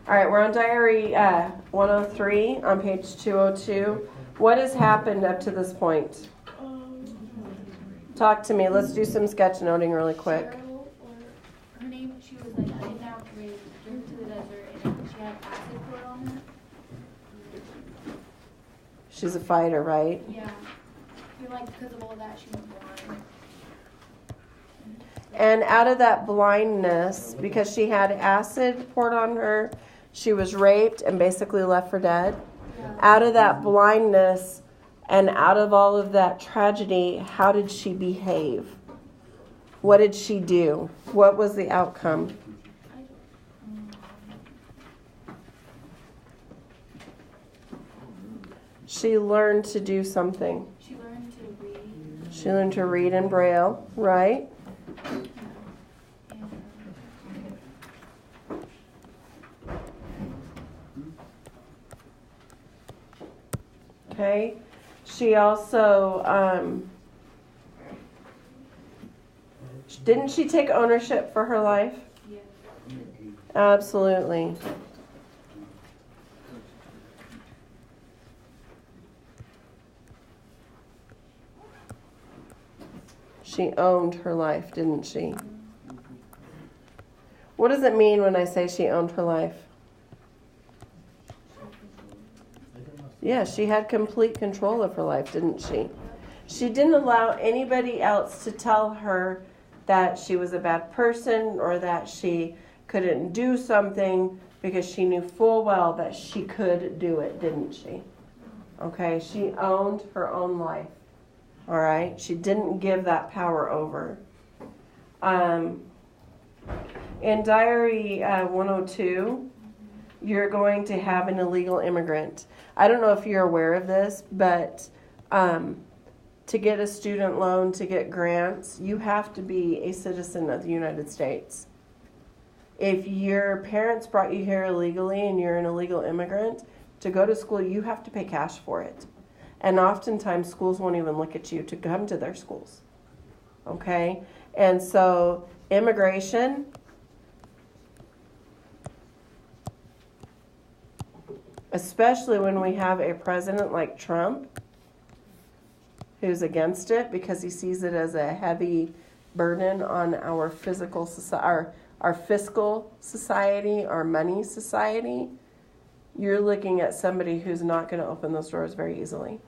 All right, we're on diary 103 on page 202. What has happened up to this point? Talk to me. Let's do some sketch noting really quick. Her name, she was like kidnapped, raped, driven to the desert, and she had acid poured on her. She's a fighter, right? Yeah. I feel like because of all that, she went blind. And out of that blindness, because she had acid poured on her, she was raped and basically left for dead. Yeah. Out of that blindness and out of all of that tragedy, how did she behave? What did she do? What was the outcome? She learned to do something. She learned to read. She learned to read in Braille, right? Okay. She also, didn't she take ownership for her life? Yes. Absolutely. She owned her life, didn't she? What does it mean when I say she owned her life? Yeah, she had complete control of her life, didn't she? She didn't allow anybody else to tell her that she was a bad person or that she couldn't do something, because she knew full well that she could do it, didn't she? Okay, she owned her own life. All right, she didn't give that power over. In diary 102, you're going to have an illegal immigrant. I don't know if you're aware of this, but to get a student loan, to get grants, you have to be a citizen of the United States. If your parents brought you here illegally and you're an illegal immigrant, to go to school, you have to pay cash for it. And oftentimes schools won't even look at you to come to their schools. Okay? And so immigration, especially when we have a president like Trump who's against it because he sees it as a heavy burden on our physical society, our fiscal society, our money society, you're looking at somebody who's not going to open those doors very easily.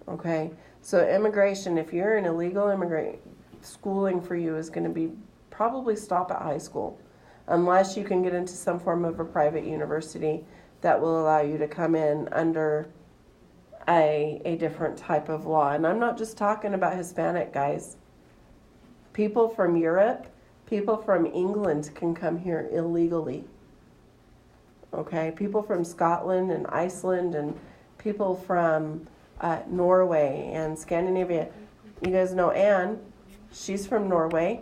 Okay? So immigration, if you're an illegal immigrant, schooling for you is going to be probably stop at high school, unless you can get into some form of a private university that will allow you to come in under a different type of law. And I'm not just talking about Hispanic guys. People from Europe, people from England can come here illegally. Okay? People from Scotland and Iceland and people from Norway and Scandinavia. You guys know Anne. She's from Norway.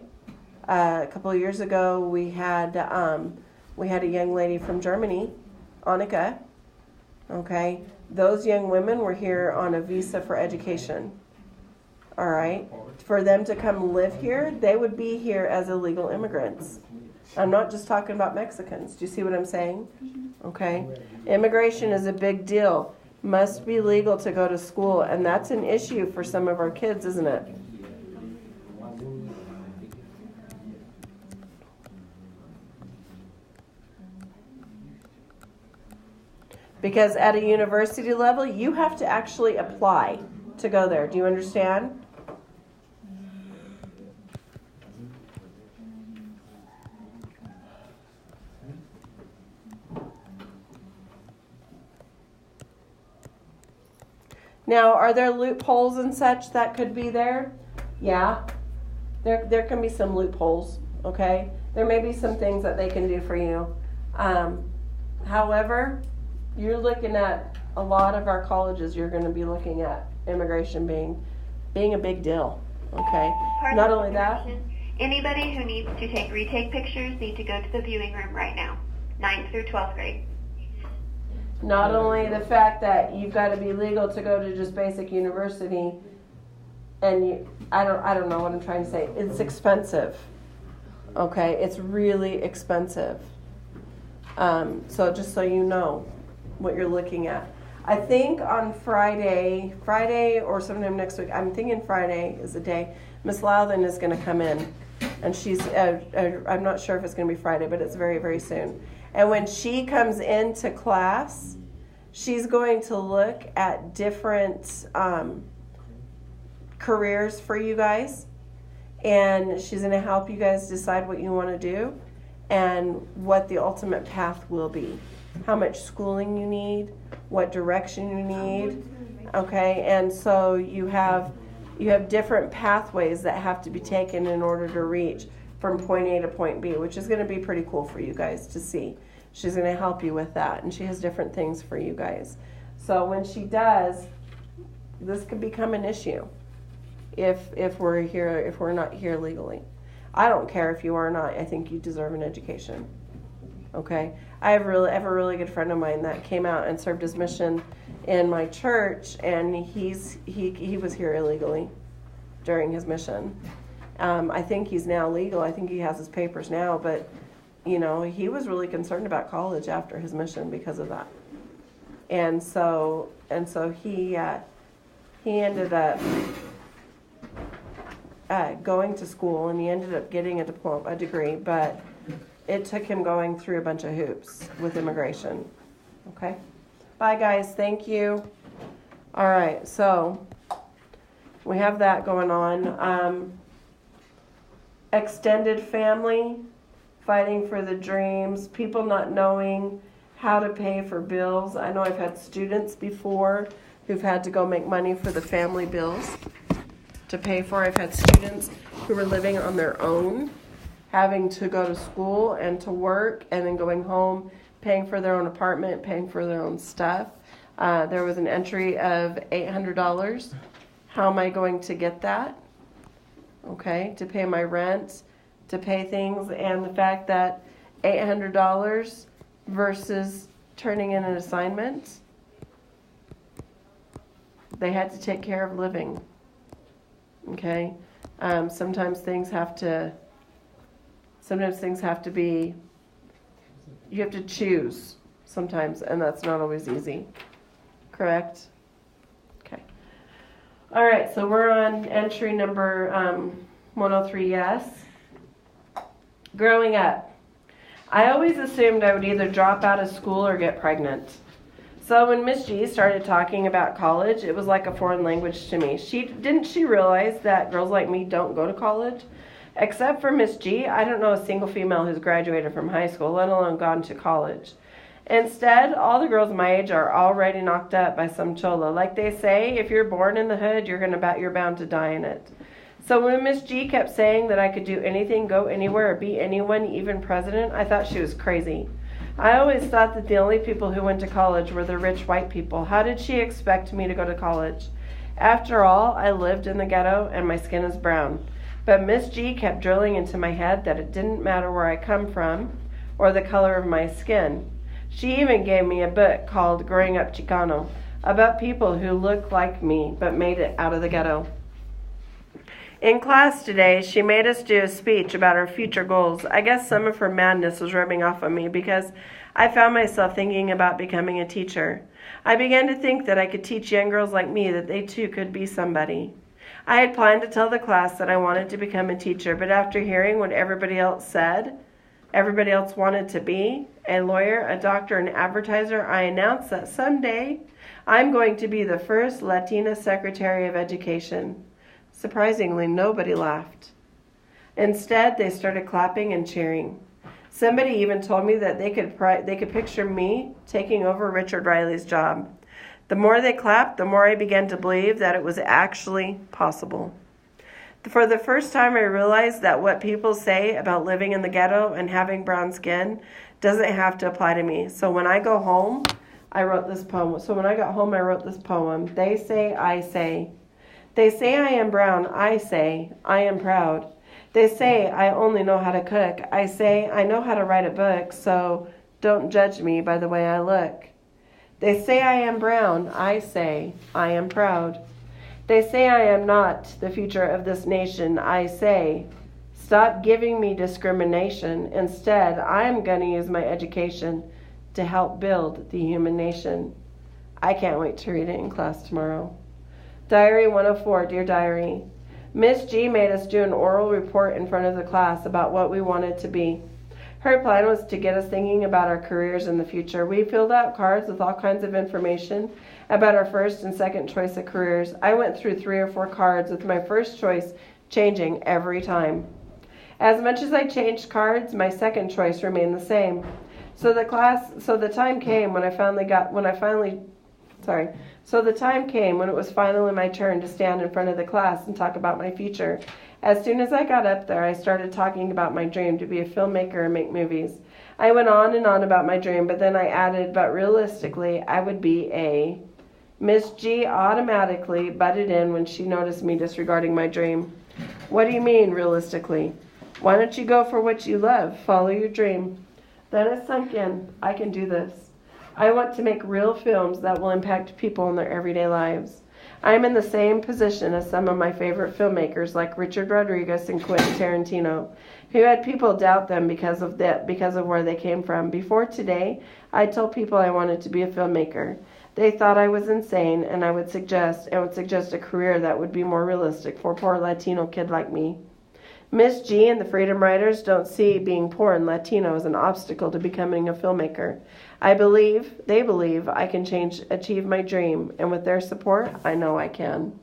A couple of years ago, we had a young lady from Germany, Annika. Okay, those young women were here on a visa for education. All right, for them to come live here, they would be here as illegal immigrants. I'm not just talking about Mexicans. Do you see what I'm saying? Okay, immigration is a big deal. Must be legal to go to school, and that's an issue for some of our kids, isn't it? Because at a university level, you have to actually apply to go there. Do you understand? Now, are there loopholes and such that could be there? Yeah. There can be some loopholes, okay? There may be some things that they can do for you. However, you're looking at a lot of our colleges, you're going to be looking at immigration being a big deal, okay? Not only that. Anybody who needs to take retake pictures need to go to the viewing room right now, 9th through 12th grade. Not only the fact that you've got to be legal to go to just basic university, and I don't know what I'm trying to say. It's expensive, okay? It's really expensive. So just so you know what you're looking at. I think on Friday or sometime next week, I'm thinking Friday is the day, Miss Loudon is going to come in. And she's, I'm not sure if it's going to be Friday, but it's very, very soon. And when she comes into class, she's going to look at different careers for you guys. And she's going to help you guys decide what you want to do and what the ultimate path will be. How much schooling you need, what direction you need. Okay, and so you have different pathways that have to be taken in order to reach from point A to point B, which is going to be pretty cool for you guys to see. She's going to help you with that, and she has different things for you guys. So when she does, this could become an issue if we're not here legally. I don't care if you are or not. I think you deserve an education. Okay? I have a really good friend of mine that came out and served his mission in my church, and he was here illegally during his mission. I think he's now legal. I think he has his papers now, but he was really concerned about college after his mission because of that. And so he ended up going to school, and he ended up getting a degree, but it took him going through a bunch of hoops with immigration. Okay? Bye, guys. Thank you. All right, so we have that going on. Extended family, fighting for the dreams, people not knowing how to pay for bills. I know I've had students before who've had to go make money for the family bills to pay for. I've had students who were living on their own, having to go to school and to work, and then going home, paying for their own apartment, paying for their own stuff. There was an entry of $800. How am I going to get that? Okay, to pay my rent, to pay things, and the fact that $800 versus turning in an assignment, they had to take care of living. Okay, sometimes things have to be, you have to choose sometimes, and that's not always easy. Correct? Okay. All right, so we're on entry number 103, yes. Growing up, I always assumed I would either drop out of school or get pregnant. So when Miss G started talking about college, it was like a foreign language to me. Didn't she realize that girls like me don't go to college? Except for Miss G, I don't know a single female who's graduated from high school, let alone gone to college. Instead, all the girls my age are already knocked up by some chola. Like they say, if you're born in the hood, you're bound to die in it. So when Miss G kept saying that I could do anything, go anywhere, or be anyone, even president, I thought she was crazy. I always thought that the only people who went to college were the rich white people. How did she expect me to go to college? After all, I lived in the ghetto and my skin is brown. But Miss G kept drilling into my head that it didn't matter where I come from or the color of my skin. She even gave me a book called Growing Up Chicano about people who looked like me but made it out of the ghetto. In class today, she made us do a speech about our future goals. I guess some of her madness was rubbing off on me because I found myself thinking about becoming a teacher. I began to think that I could teach young girls like me that they too could be somebody. I had planned to tell the class that I wanted to become a teacher, but after hearing what everybody else said, everybody else wanted to be a lawyer, a doctor, an advertiser, I announced that someday I'm going to be the first Latina Secretary of Education. Surprisingly, nobody laughed. Instead, they started clapping and cheering. Somebody even told me that they could picture me taking over Richard Riley's job. The more they clapped, the more I began to believe that it was actually possible. For the first time, I realized that what people say about living in the ghetto and having brown skin doesn't have to apply to me. So when I go home, I wrote this poem. They say, I say. They say I am brown. I say, I am proud. They say I only know how to cook. I say I know how to write a book, so don't judge me by the way I look. They say I am brown. I say I am proud. They say I am not the future of this nation. I say, Stop giving me discrimination. Instead, I'm going to use my education to help build the human nation. I can't wait to read it in class tomorrow. Diary 104, Dear Diary. Miss G made us do an oral report in front of the class about what we wanted to be. Her plan was to get us thinking about our careers in the future. We filled out cards with all kinds of information about our first and second choice of careers. I went through 3 or 4 cards with my first choice changing every time. As much as I changed cards, my second choice remained the same. So the time came when it was finally my turn to stand in front of the class and talk about my future. As soon as I got up there, I started talking about my dream to be a filmmaker and make movies. I went on and on about my dream, but then I added, but realistically, I would be a... Miss G automatically butted in when she noticed me disregarding my dream. What do you mean, realistically? Why don't you go for what you love? Follow your dream. Then it sunk in. I can do this. I want to make real films that will impact people in their everyday lives. I am in the same position as some of my favorite filmmakers like Richard Rodriguez and Quentin Tarantino, who had people doubt them because of where they came from. Before today, I told people I wanted to be a filmmaker. They thought I was insane, and I would suggest a career that would be more realistic for a poor Latino kid like me. Miss G and the Freedom Riders don't see being poor and Latino as an obstacle to becoming a filmmaker. They believe I can achieve my dream, and with their support, I know I can.